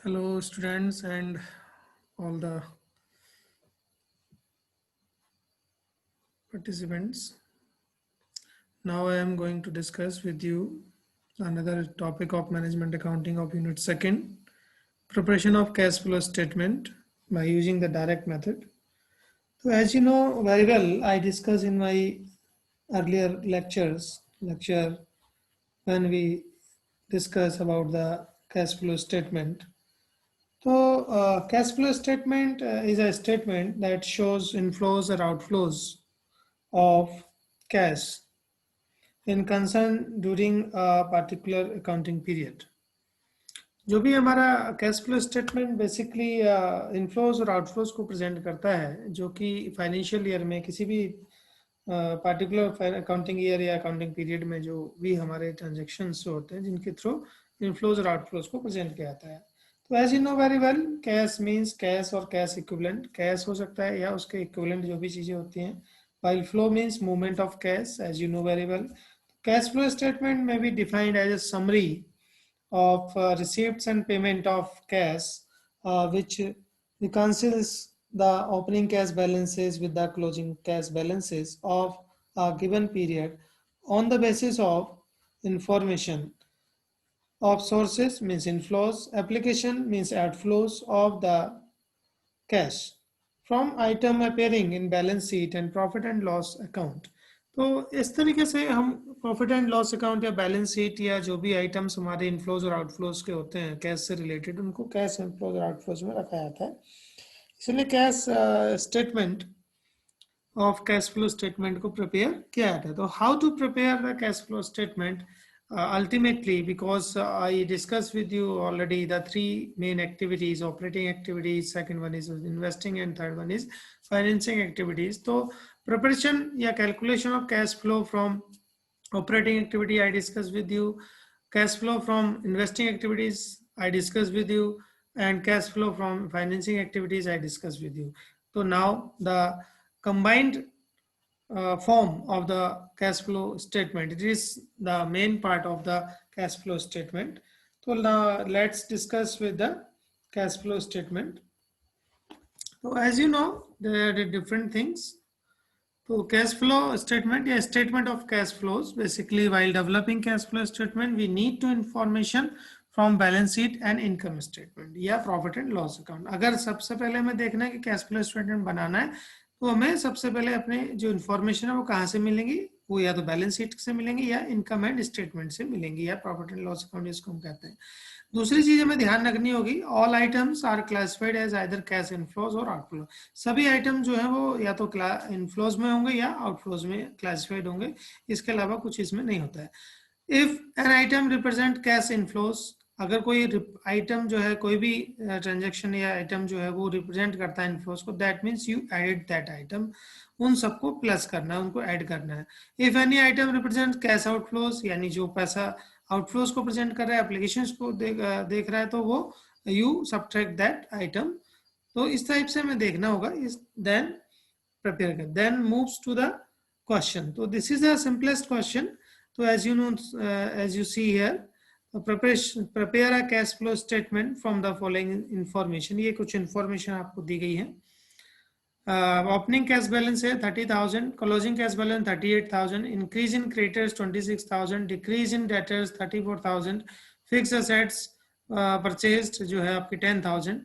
Hello students and all the participants. Now I am going to discuss with you another topic of management accounting of unit second, preparation of cash flow statement by using the direct method. So as you know very well, I discussed in my earlier lecture when we discuss about the cash flow statement. So, cash flow statement is a statement that shows inflows or outflows of cash in concern during a particular accounting period. जो भी हमारा cash flow statement basically inflows और outflows को present करता है जो कि financial year में किसी भी पार्टिकुलर अकाउंटिंग ईयर या अकाउंटिंग पीरियड में जो भी हमारे ट्रांजेक्शन्स होते हैं जिनके थ्रू इनफ्लोज और आउटफ्लोज को प्रेजेंट किया जाता है. तो as you know very well cash means cash और कैश इक्विवेलेंट. कैश हो सकता है या उसके इक्विवेलेंट जो भी चीज़ें होती हैं. while flow means movement of cash, as you know very well. Cash flow statement may be defined as a summary of receipts and payment of cash, which reconciles the opening cash balances with the closing cash balances of a given period on the basis of information of sources means inflows, application means outflows of the cash from item appearing in balance sheet and profit and loss account. तो इस तरीके से हम profit and loss account या balance sheet या जो भी items हमारे इनफ्लोज और आउटफ्लोज के होते हैं कैश से रिलेटेड उनको कैश इनफ्लोज और आउटफ्लोज में रखा जाता है. इसलिए cash statement of cash flow statement को प्रिपेयर किया जाता है. तो how to prepare the cash flow statement ultimately, because I discussed with you already the three main activities: operating activities, second one is investing, and third one is financing activities. So preparation या calculation of cash flow from operating activity I discussed with you, cash flow from investing activities I discussed with you, and cash flow from financing activities I discussed with you. So now the combined form of the cash flow statement. It is the main part of the cash flow statement. So now let's discuss with the cash flow statement. So as you know, there are different things. So cash flow statement, a statement of cash flows. Basically, while developing cash flow statement, we need to information from balance sheet and income statement या profit and loss account. अगर सबसे पहले हमें देखना है कि cash flow statement बनाना है तो हमें सबसे पहले अपने जो इन्फॉर्मेशन है वो कहाँ से मिलेंगी, वो या तो बैलेंस शीट से मिलेंगी या इनकम एंड स्टेटमेंट से मिलेंगी या प्रॉफिट एंड लॉस अकाउंट इसको हम कहते हैं. दूसरी चीज हमें ध्यान रखनी होगी, all items are classified as either cash inflows और आउटफ्लो. सभी आइटम जो है वो या तो इनफ्लोज में होंगे या आउटफ्लोज में क्लासिफाइड होंगे, इसके अलावा कुछ इसमें नहीं होता है. If an item represent cash inflows, अगर कोई आइटम जो है कोई भी ट्रांजेक्शन या आइटम जो है वो रिप्रेजेंट करता है इनफ्लोज को, that means you add that item, उन सबको प्लस करना है, उनको ऐड करना है. If any item represent cash outflows, यानी जो पैसा आउटफ्लोज को प्रेजेंट कर रहा है, एप्लीकेशंस को देख रहा है, तो वो यू सब्ट्रैक्ट दैट आइटम. तो इस टाइप से हमें देखना होगा. इस देन प्रिपेयर कर, then moves to the question. तो this is the simplest question. तो as you know, as you see here, prepare a cash flow statement from the following information. ये कुछ information आपको दी गई है. ओपनिंग कैश बैलेंस है 30,000, closing cash balance 38,000, increase in creditors 26,000, decrease in debtors 34,000, fix assets purchased जो है आपकी 10,000,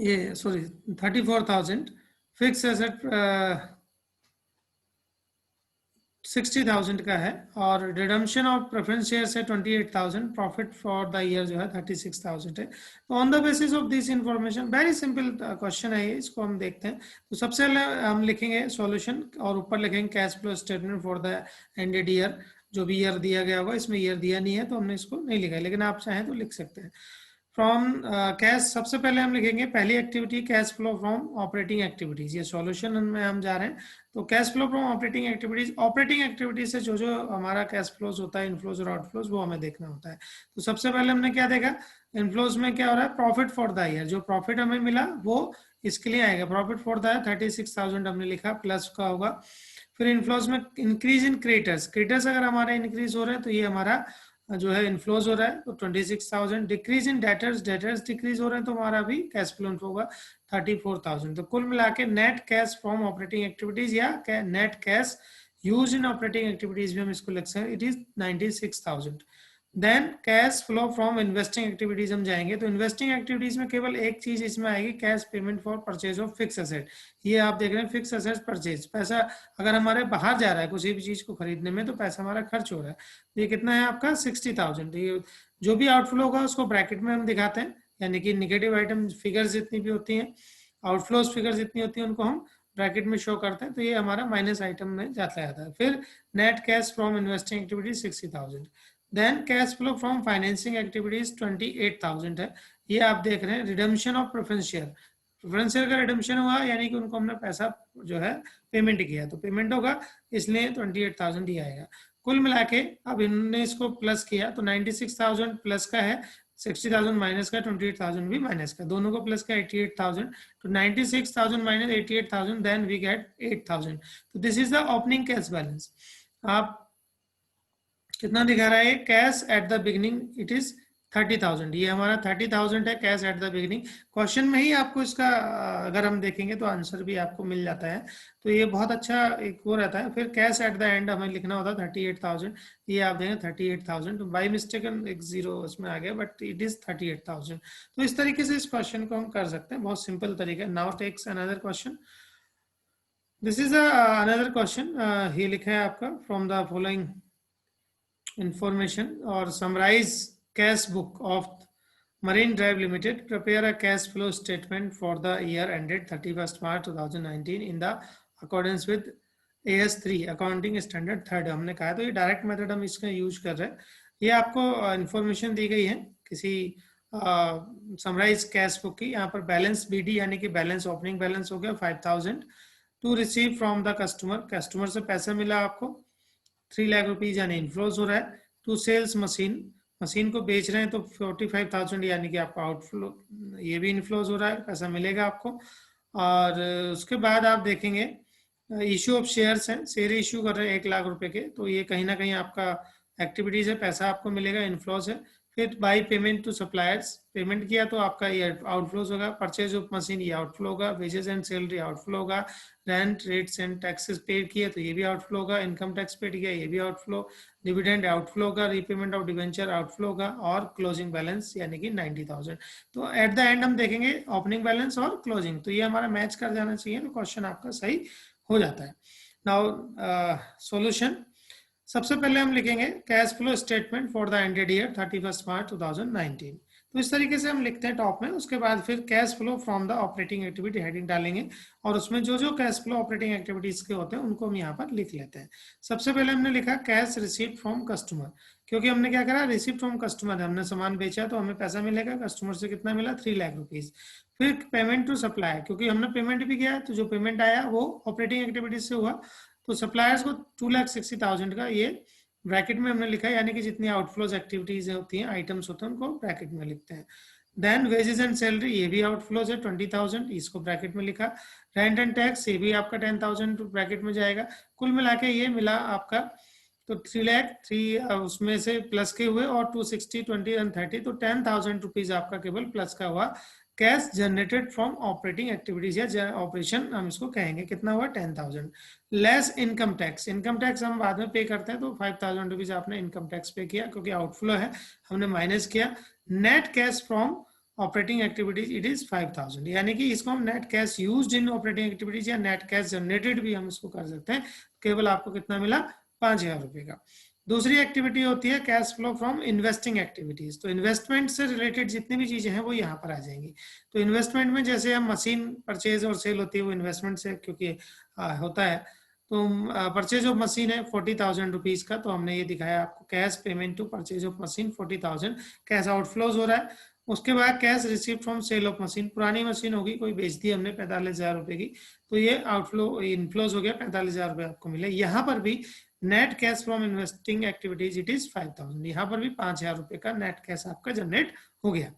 ये सॉरी 34,000, फिक्स असेट 60,000 का है, और रिडम्पशन ऑफ प्रेफरेंस शेयर है 28,000, प्रॉफिट फॉर द ईयर जो है 36,000 है. तो on the basis of this information, very simple question है ये, इसको हम देखते हैं. तो सबसे पहले हम लिखेंगे सॉल्यूशन और ऊपर लिखेंगे cash flow statement for the ended year. जो भी ईयर दिया गया होगा, इसमें ईयर दिया नहीं है तो हमने इसको नहीं लिखा है, लेकिन आप चाहें तो लिख सकते हैं. फ्रॉम कैश, सबसे पहले हम लिखेंगे पहली activity cash flow from operating activities. ये सॉल्यूशन में हम जा रहे हैं. तो cash flow from operating activities, operating activities से जो जो हमारा कैश फ्लोज होता है, इनफ्लोज और आउटफ्लोज, वो हमें देखना होता है. तो सबसे पहले हमने क्या देखा, इनफ्लोज में क्या हो रहा है, प्रॉफिट फॉर द ईयर. जो प्रॉफिट हमें मिला वो इसके लिए आएगा. प्रॉफिट फॉर द 36,000 हमने लिखा, प्लस का होगा. फिर इनफ्लोज में इंक्रीज इन क्रेडिटर्स, क्रेडिटर्स अगर हमारे इंक्रीज हो रहे हैं तो ये हमारा जो है इनफ्लोज हो रहा है तो 26,000। Decrease in debtors, debtors decrease हो रहे हैं तो हमारा भी कैश फ्लो इनफ्लो होगा 34,000। तो कुल मिला के net cash from operating activities या net cash used in operating activities भी हम इसको लिख सकते हैं, it is 96,000। Then cash flow from investing activities हम जाएंगे तो इन्वेस्टिंग एक्टिविटीज में केवल एक चीज इसमें आएगी, cash payment for purchase of fix asset. ये आप देख रहे हैं फिक्स एसेट परचेज, पैसा अगर हमारे बाहर जा रहा है किसी भी चीज को खरीदने में तो पैसा हमारा खर्च हो रहा है। ये कितना है आपका 60,000। ये जो भी आउटफ्लो होगा उसको ब्रैकेट में हम दिखाते हैं, यानी कि निगेटिव आइटम फिगर्स जितनी भी होती हैं, आउटफ्लोज फिगर्स जितनी होती हैं उनको हम ब्रैकेट में शो करते हैं, तो ये हमारा माइनस आइटम में जाता है। फिर net cash from investing activities 60,000। Then cash flow from financing activities 28,000 है। ये आप देख रहे हैं redemption of preference share, preference share का रिडम्पशन हुआ यानी कि उनको हमने पैसा जो है पेमेंट किया तो पेमेंट होगा, इसलिए 28,000 ही आएगा। कुल मिला के अब इन्होंने इसको प्लस किया तो 96,000 प्लस का है, 60,000 माइनस का, 28,000 भी माइनस का, दोनों को प्लस का 88,000। तो 96,000 माइनस 88,000 देन वी गेट 8,000। तो this is the opening cash balance. आप कितना दिखा रहा है cash at the beginning, it is 30,000। ये हमारा 30,000 है cash at the beginning. Question में ही आपको इसका अगर हम देखेंगे तो आंसर भी आपको मिल जाता है, तो ये बहुत अच्छा एक वो रहता है। फिर कैश एट द एंड हमें लिखना होता है 38,000। ये आप देखें 38,000, तो बाई मिस्टेक एक जीरो उसमें आ गया बट इट इज 38,000। तो इस तरीके से इस क्वेश्चन को हम कर सकते हैं, बहुत सिंपल तरीका। Now takes another question. This is another question. ये लिखा है आपका from the following information or summarize cash book of Marine Drive Limited. Prepare a cash flow statement for the year ended 31st March 2019 in the accordance with AS3 accounting standard third हमने कहा, तो ये direct method हम इसका use कर रहे हैं। ये आपको इंफॉर्मेशन दी गई है किसी समराइज कैश बुक की। यहाँ पर बैलेंस BD यानी कि बैलेंस ओपनिंग बैलेंस हो गया 5,000 to receive from the customer, customer से पैसा मिला आपको 3 लाख रुपीज यानी इनफ्लोज हो रहा है। टू सेल्स मशीन, मशीन को बेच रहे हैं तो 45,000 यानी कि आपका आउटफ्लो, ये भी इनफ्लोज हो रहा है, पैसा मिलेगा आपको। और उसके बाद आप देखेंगे इशू ऑफ शेयर्स हैं, शेयर इशू कर रहे हैं 1 लाख रुपए के, तो ये कहीं ना कहीं आपका एक्टिविटीज है, पैसा आपको मिलेगा, इनफ्लोज है। फिर by payment to suppliers, payment किया तो आपका ये आउटफ्लोज होगा। परचेज ऑफ मशीन ये आउटफ्लो होगा। वेजेस एंड सैलरी आउटफ्लो होगा। Rent rates and taxes paid किए तो ये भी आउटफ्लो होगा। इनकम टैक्स पेड किया ये भी आउटफ्लो। डिविडेंड आउटफ्लो होगा। रीपेमेंट ऑफ डिवेंचर आउटफ्लो होगा। और क्लोजिंग बैलेंस यानी कि 90,000। तो एट द एंड हम देखेंगे ओपनिंग बैलेंस और क्लोजिंग, तो ये हमारा मैच कर जाना चाहिए, तो क्वेश्चन आपका सही हो जाता है। नाउ सॉल्यूशन, सबसे पहले हम लिखेंगे cash flow statement for the ended year 31st मार्च 2019। तो इस तरीके से हम लिखते हैं टॉप में। उसके बाद फिर cash flow from the operating activity heading डालेंगे और उसमें जो जो कैश फ्लो ऑपरेटिंग एक्टिविटीज के होते हैं उनको हम यहाँ पर लिख लेते हैं। सबसे पहले हमने लिखा कैश रिसीप्ट फ्रॉम कस्टमर, क्योंकि हमने क्या करा रिसीप्ट फ्रॉम कस्टमर है, हमने सामान बेचा तो हमें पैसा मिलेगा, कस्टमर से कितना मिला 3 लाख रुपीज। फिर पेमेंट टू सप्लाई, क्योंकि हमने पेमेंट भी किया तो जो पेमेंट आया वो ऑपरेटिंग एक्टिविटीज से हुआ, तो सप्लायर्स को 2,60,000 का ये ब्रैकेट में हमने लिखा है, यानी कि जितनी आउटफ्लोज एक्टिविटीज होती हैं, आइटम्स होते हैं, उनको ब्रैकेट में लिखते हैं। देन वेजेस एंड सैलरी, ये भी आउटफ्लोज है 20,000, इसको ब्रैकेट में लिखा। रेंट एंड टैक्स, ये भी आपका 10,000 ब्रैकेट में जाएगा। कुल मिला के ये मिला आपका तो 3 लाख 3 उसमें से प्लस के हुए और 260 20 एंड 30, तो 10,000 रुपीज आपका केवल प्लस का हुआ। Cash generated from operating activities या ऑपरेशन हम इसको कहेंगे, कितना हुआ 10,000। Less income tax, income tax हम बाद में पे करते हैं, तो 5,000 रुपीज आपने इनकम टैक्स पे किया क्योंकि आउटफ्लो है, हमने माइनस किया। Net cash from operating activities it is 5,000, यानी कि इसको हम net cash used in operating activities या नेट कैश जनरेटेड भी हम इसको कर सकते हैं। केवल आपको कितना मिला 5,000 रुपए का। दूसरी एक्टिविटी होती है cash flow from investing activities, तो इन्वेस्टमेंट से रिलेटेड जितनी भी चीजें हैं वो यहाँ पर आ जाएंगी। तो इन्वेस्टमेंट में जैसे हम मशीन परचेज और सेल होती है वो इन्वेस्टमेंट से क्योंकि होता है, तो परचेज ऑफ मशीन है 40,000 रुपीज का, तो हमने ये दिखाया आपको cash payment to purchase of machine 40,000, cash outflows हो रहा है। उसके बाद cash receive from sale of machine, पुरानी मशीन होगी कोई बेच दी हमने 45,000 रुपए की, तो ये आउटफ्लो इनफ्लोज हो गया 45,000 रुपए आपको मिले। यहाँ पर भी net cash from investing activities it is 5,000, यहाँ पर भी 5,000 रुपए का नेट कैश आपका जनरेट हो गया,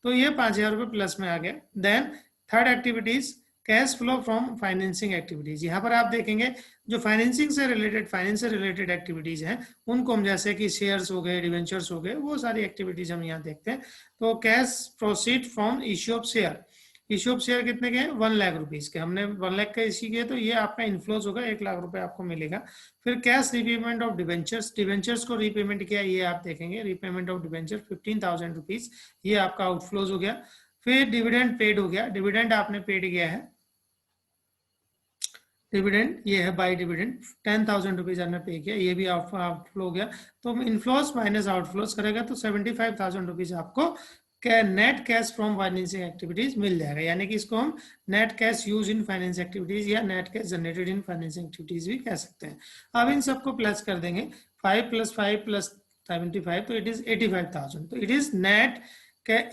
तो ये 5,000 रुपए प्लस में आ गया। Then third activities cash flow from financing activities. यहाँ पर आप देखेंगे जो फाइनेंसिंग से रिलेटेड, फाइनेंस से रिलेटेड एक्टिविटीज हैं उनको हम, जैसे कि शेयर्स हो गए, डिवेंचर्स हो गए, वो सारी एक्टिविटीज हम यहाँ देखते हैं। तो cash proceed from issue of share, issue of share कितने के हैं, 1 लाख रुपीज के, हमने 1 लाख का इश्यू किया तो ये आपका इन्फ्लोज होगा, 1 लाख रुपए आपको मिलेगा। फिर cash repayment of debentures, debentures को रीपेमेंट किया, ये आप देखेंगे रीपेमेंट ऑफ डिवेंचर 15,000 रुपीज, ये आपका आउटफ्लोज हो गया। फिर डिविडेंड पेड हो गया, डिविडेंड आपने पेड किया है, डिविडेंड ये है बाय डिविडेंड 10,000 रुपीज आपने पे किया, ये भी आउटफ्लो हो गया। तो इनफ्लोज माइनस आउटफ्लोज करेगा तो 75,000 रुपीज आपको net cash from financing activities मिल जाएगा, यानी कि इसको हम net cash used in finance activities या net cash generated in financing activities भी कह सकते हैं। अब इन सबको प्लस कर देंगे, 5 + 5 + 75, तो इट इज 85,000। तो it is net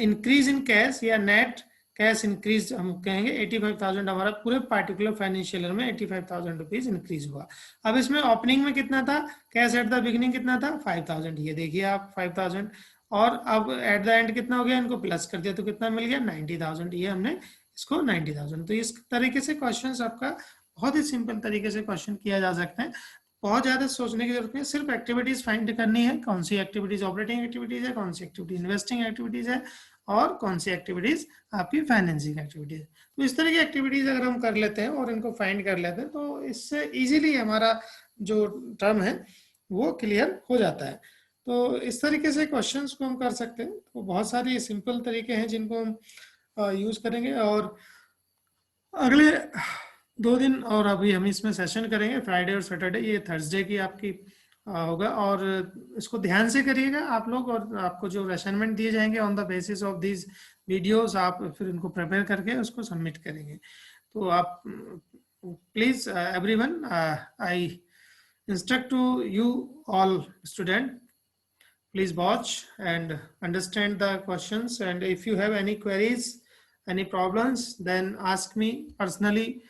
increase in cash या नेट कैश इंक्रीज हम कहेंगे। 85,000 हमारा पूरे पार्टिकुलर फाइनेंशियल ईयर में 85,000 रुपीज इंक्रीज हुआ। अब इसमें ओपनिंग में कितना था, कैश एट द बिगिनिंग कितना था, 5,000, ये देखिए आप 5,000, और अब एट द एंड कितना हो गया, इनको प्लस कर दिया तो कितना मिल गया, 90,000, ये हमने इसको 90,000। तो इस तरीके से क्वेश्चन आपका बहुत ही सिंपल तरीके से क्वेश्चन किया जा सकता है, बहुत ज्यादा सोचने की जरूरत नहीं है, सिर्फ एक्टिविटीज फाइंड करनी है, कौन सी एक्टिविटीज ऑपरेटिंग एक्टिविटीज है, कौन सी एक्टिविटी इन्वेस्टिंग एक्टिविटीज है, और कौन सी एक्टिविटीज आपकी फाइनेंसिंग एक्टिविटीज। तो इस तरह की एक्टिविटीज अगर हम कर लेते हैं और इनको फाइंड कर लेते हैं तो इससे इजीली हमारा जो टर्म है वो क्लियर हो जाता है। तो इस तरीके से क्वेश्चंस को हम कर सकते हैं। तो बहुत सारी सिंपल तरीके हैं जिनको हम यूज करेंगे, और अगले 2 दिन और अभी हम इसमें सेशन करेंगे, फ्राइडे और सैटरडे, ये थर्सडे की आपकी होगा, और इसको ध्यान से करिएगा आप लोग, और आपको जो असाइनमेंट दिए जाएंगे on the basis of this videos आप फिर इनको प्रिपेयर करके उसको सबमिट करेंगे। तो आप please everyone, I instruct to you all student, please watch and understand the questions, and if you have any queries, any problems, then ask me personally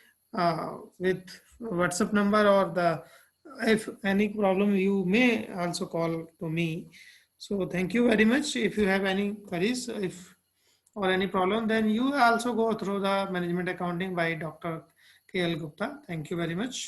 with WhatsApp number, or the if any problem you may also call to me. So thank you very much. If you have any queries, if or any problem, then you also go through the management accounting by Dr. KL Gupta. Thank you very much.